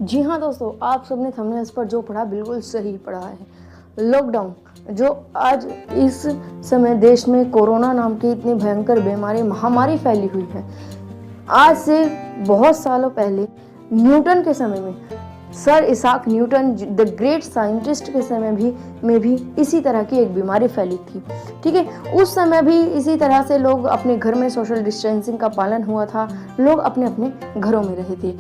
जी हाँ दोस्तों, आप सबने थंबनेल्स पर जो पढ़ा बिल्कुल सही पढ़ा है। लॉकडाउन जो आज इस समय देश में कोरोना नाम की इतनी भयंकर बीमारी महामारी फैली हुई है। आज से बहुत सालों पहले न्यूटन के समय में, sir Isaac Newton the great scientist के समय में भी इसी तरह की एक बीमारी फैली थी। ठीक है, उस समय भी इसी तरह से लोग अपने घर में सोशल डिस्टेंसिंग का पालन हुआ था, लोग अपने अपने घरों में रहे थे।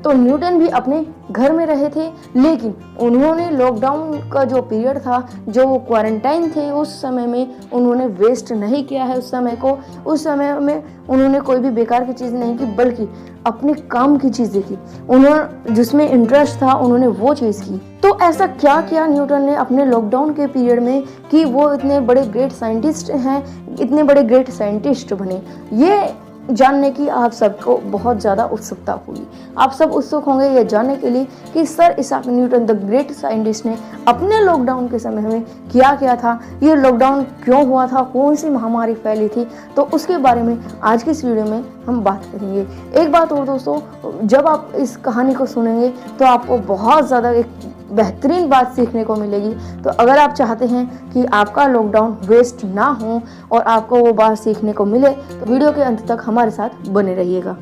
तो न्यूटन भी अपने घर में रहे थे, लेकिन उन्होंने लॉकडाउन का जो पीरियड था, जो वो क्वारंटाइन थे, उस समय में उन्होंने वेस्ट नहीं किया है उस समय को। उस समय में उन्होंने कोई भी बेकार की चीज़ नहीं की, बल्कि अपने काम की चीज़ें की। उन्होंने जिसमें इंटरेस्ट था उन्होंने वो चीज़ की। तो ऐसा क्या किया न्यूटन ने अपने लॉकडाउन के पीरियड में कि वो इतने बड़े ग्रेट साइंटिस्ट हैं, इतने बड़े ग्रेट साइंटिस्ट बने? ये जानने की आप सबको बहुत ज़्यादा उत्सुकता होगी। आप सब उत्सुक होंगे ये जानने के लिए कि sir Isaac Newton the great scientist ने अपने लॉकडाउन के समय में क्या किया था, ये लॉकडाउन क्यों हुआ था, कौन सी महामारी फैली थी, तो उसके बारे में आज की इस वीडियो में हम बात करेंगे। एक बात और दोस्तों, जब आप इस कहानी को सुनेंगे तो आपको बहुत ज़्यादा एक बेहतरीन बात सीखने को मिलेगी। तो अगर आप चाहते हैं कि आपका लॉकडाउन वेस्ट ना हो और आपको वो बात सीखने को मिले, तो वीडियो के अंत तक हमारे साथ बने रहिएगा।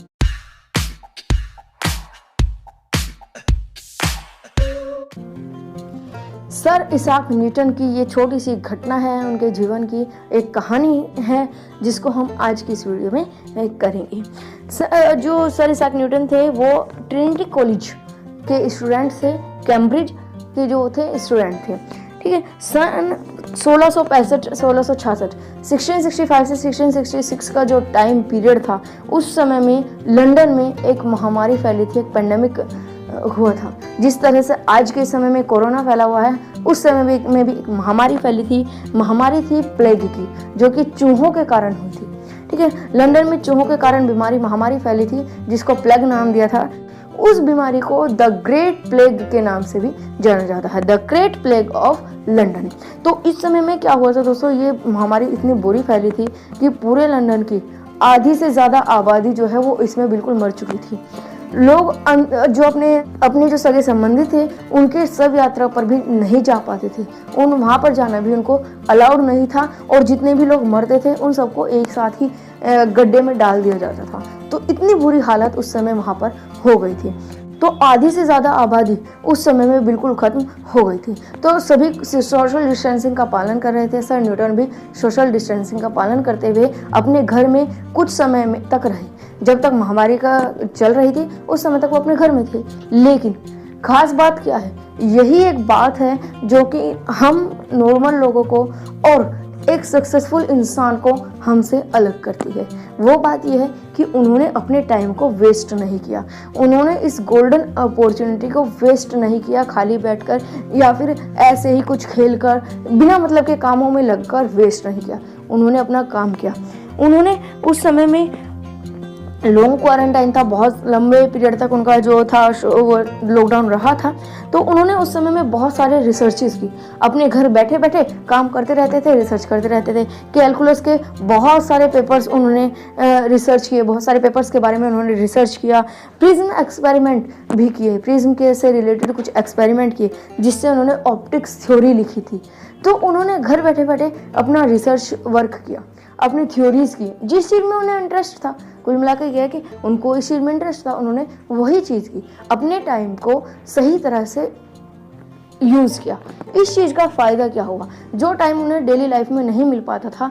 सर इसाक न्यूटन की ये छोटी सी घटना है, उनके जीवन की एक कहानी है, जिसको हम आज की इस वीडियो में करेंगे। जो सर इसाक न्यूटन थे वो ट्रिनिटी कॉलेज के स्टूडेंट थे, कैम्ब्रिज के जो थे स्टूडेंट थे। ठीक है, सन 1665 1665 से 1666 का जो टाइम पीरियड था, उस समय में लंदन में एक महामारी फैली थी, एक पेंडेमिक हुआ था। जिस तरह से आज के समय में कोरोना फैला हुआ है, उस समय में भी एक महामारी फैली थी। महामारी थी प्लेग की, जो कि चूहों के कारण हुई थी। ठीक है, लंदन में चूहों के कारण महामारी फैली थी, जिसको प्लेग नाम दिया था। उस बीमारी को द ग्रेट प्लेग के नाम से भी जाना जाता है, the great plague of London. तो इस समय में क्या हुआ था दोस्तों, ये महामारी इतनी बुरी फैली थी कि पूरे लंदन की आधी से ज़्यादा आबादी जो है वो इसमें बिल्कुल मर चुकी थी। लोग जो अपने जो सगे संबंधी थे, उनके सब यात्रा पर भी नहीं जा पाते थे। वहाँ पर जाना भी उनको अलाउड नहीं था, और जितने भी लोग मरते थे उन सबको एक साथ ही गड्ढे में डाल दिया जाता था। तो इतनी बुरी हालत उस समय वहाँ पर हो गई थी। तो आधी से ज़्यादा आबादी उस समय में बिल्कुल ख़त्म हो गई थी। तो सभी सोशल डिस्टेंसिंग का पालन कर रहे थे। सर न्यूटन भी सोशल डिस्टेंसिंग का पालन करते हुए अपने घर में कुछ समय में तक रहे। जब तक महामारी का चल रही थी उस समय तक वो अपने घर में थे। लेकिन खास बात क्या है, यही एक बात है जो कि हम नॉर्मल लोगों को और एक सक्सेसफुल इंसान को हमसे अलग करती है। वो बात यह है कि उन्होंने अपने टाइम को वेस्ट नहीं किया। उन्होंने इस गोल्डन अपॉर्चुनिटी को वेस्ट नहीं किया खाली बैठकर या फिर ऐसे ही कुछ खेलकर, बिना मतलब के कामों में लगकर वेस्ट नहीं किया। उन्होंने अपना काम किया। उन्होंने उस समय में लॉन्ग क्वारंटाइन था, बहुत लंबे पीरियड तक उनका जो था वो लॉकडाउन रहा था। तो उन्होंने उस समय में बहुत सारे रिसर्चेस की। अपने घर बैठे बैठे काम करते रहते थे, रिसर्च करते रहते थे। कैलकुलस के बहुत सारे पेपर्स उन्होंने रिसर्च किए, बहुत सारे पेपर्स के बारे में उन्होंने रिसर्च किया। प्रिज्म एक्सपेरिमेंट भी किए, प्रिज्म के से रिलेटेड कुछ एक्सपेरिमेंट किए, जिससे उन्होंने ऑप्टिक्स थ्योरी लिखी थी। तो उन्होंने घर बैठे बैठे अपना रिसर्च वर्क किया, अपनी थ्योरीज की, जिस चीज़ में उन्हें इंटरेस्ट था। कुल मिलाकर यह है कि उनको इस चीज़ में इंटरेस्ट था, उन्होंने वही चीज़ की, अपने टाइम को सही तरह से यूज़ किया। इस चीज़ का फ़ायदा क्या हुआ, जो टाइम उन्हें डेली लाइफ में नहीं मिल पाता था,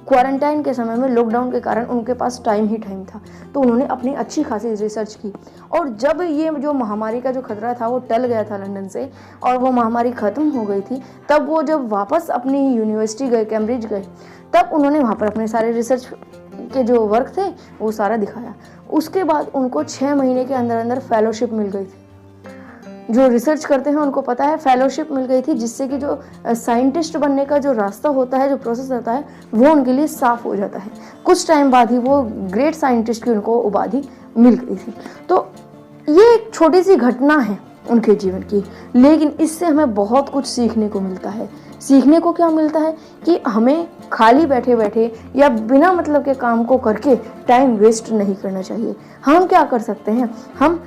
क्वारंटाइन के समय में लॉकडाउन के कारण उनके पास टाइम ही टाइम था। तो उन्होंने अपनी अच्छी खासी रिसर्च की। और जब ये जो महामारी का जो खतरा था वो टल गया था लंदन से, और वो महामारी ख़त्म हो गई थी, तब वो जब वापस अपनी यूनिवर्सिटी गए, कैम्ब्रिज गए, तब उन्होंने वहाँ पर अपने सारे रिसर्च के जो वर्क थे वो सारा दिखाया। उसके बाद उनको 6 महीने के अंदर अंदर फेलोशिप मिल गई थी। जो रिसर्च करते हैं उनको पता है, फेलोशिप मिल गई थी, जिससे कि जो साइंटिस्ट बनने का जो रास्ता होता है, जो प्रोसेस होता है, वो उनके लिए साफ हो जाता है। कुछ टाइम बाद ही वो ग्रेट साइंटिस्ट की उनको उपाधि मिल गई थी। तो ये एक छोटी सी घटना है उनके जीवन की, लेकिन इससे हमें बहुत कुछ सीखने को मिलता है। सीखने को क्या मिलता है कि हमें खाली बैठे बैठे या बिना मतलब के काम को करके टाइम वेस्ट नहीं करना चाहिए। हम क्या कर सकते हैं, हम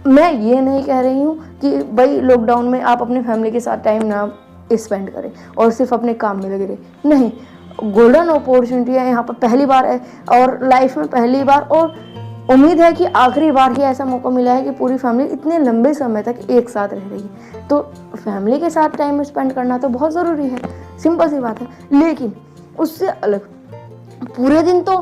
मैं ये नहीं कह रही हूँ कि भाई लॉकडाउन में आप अपनी फैमिली के साथ टाइम ना स्पेंड करें और सिर्फ अपने काम में लगे रहे, नहीं। गोल्डन अपॉर्चुनिटी है यहाँ पर, पहली बार है और लाइफ में पहली बार, और उम्मीद है कि आखिरी बार ही ऐसा मौका मिला है कि पूरी फैमिली इतने लंबे समय तक एक साथ रह रही है। तो फैमिली के साथ टाइम स्पेंड करना तो बहुत ज़रूरी है, सिंपल सी बात है। लेकिन उससे अलग पूरे दिन तो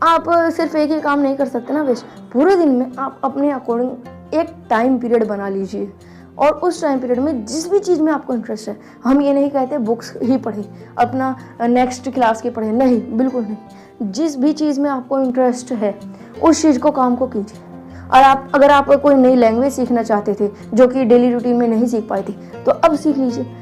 आप सिर्फ एक ही काम नहीं कर सकते ना वेस्ट। पूरे दिन में आप अपने अकॉर्डिंग एक टाइम पीरियड बना लीजिए और उस टाइम पीरियड में जिस भी चीज़ में आपको इंटरेस्ट है, हम ये नहीं कहते बुक्स ही पढ़ें, अपना नेक्स्ट क्लास की पढ़ें, नहीं, बिल्कुल नहीं। जिस भी चीज़ में आपको इंटरेस्ट है उस चीज़ को, काम को कीजिए। और अगर आप कोई नई लैंग्वेज सीखना चाहते थे जो कि डेली रूटीन में नहीं सीख पाए थे, तो अब सीख लीजिए।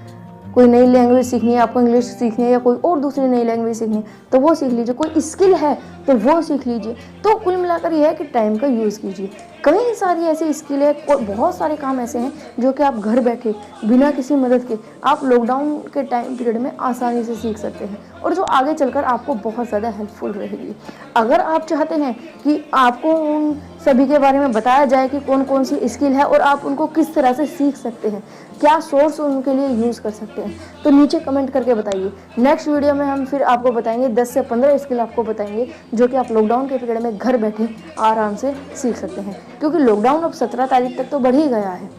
कोई नई लैंग्वेज सीखनी है आपको, इंग्लिश सीखनी है या कोई और दूसरी नई लैंग्वेज सीखनी है, तो वो सीख लीजिए। कोई स्किल है तो वो सीख लीजिए। तो कुल मिलाकर ये है कि टाइम का यूज़ कीजिए। कई सारी ऐसी स्किल है और बहुत सारे काम ऐसे हैं जो कि आप घर बैठे बिना किसी मदद के आप लॉकडाउन के टाइम पीरियड में आसानी से सीख सकते हैं और जो आगे चलकर आपको बहुत ज़्यादा हेल्पफुल रहेगी। अगर आप चाहते हैं कि आपको उन सभी के बारे में बताया जाए कि कौन कौन सी स्किल है और आप उनको किस तरह से सीख सकते हैं, क्या सोर्स उनके लिए यूज़ कर सकते हैं, तो नीचे कमेंट करके बताइए। नेक्स्ट वीडियो में हम फिर आपको बताएंगे 10 से 15 स्किल आपको बताएंगे जो कि आप लॉकडाउन के पीरियड में घर बैठे आराम से सीख सकते हैं, क्योंकि लॉकडाउन अब 17 तारीख तक तो बढ़ ही गया है।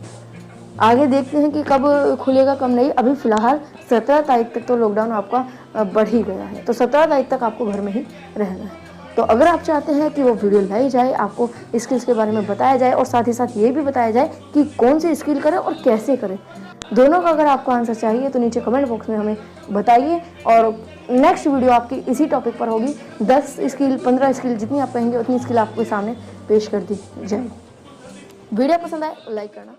आगे देखते हैं कि कब खुलेगा कब नहीं। अभी फ़िलहाल 17 तारीख तक तो लॉकडाउन आपका बढ़ ही गया है, तो 17 तारीख तक आपको घर में ही रहना है। तो अगर आप चाहते हैं कि वो वीडियो लाई जाए, आपको स्किल्स के बारे में बताया जाए और साथ ही साथ ये भी बताया जाए कि कौन सी स्किल करें और कैसे करें, दोनों का अगर आपको आंसर चाहिए तो नीचे कमेंट बॉक्स में हमें बताइए। और नेक्स्ट वीडियो आपकी इसी टॉपिक पर होगी। 10 स्किल 15 स्किल जितनी आप कहेंगे उतनी स्किल आपके सामने पेश कर दी जाएगी। वीडियो पसंद आए तो लाइक करना।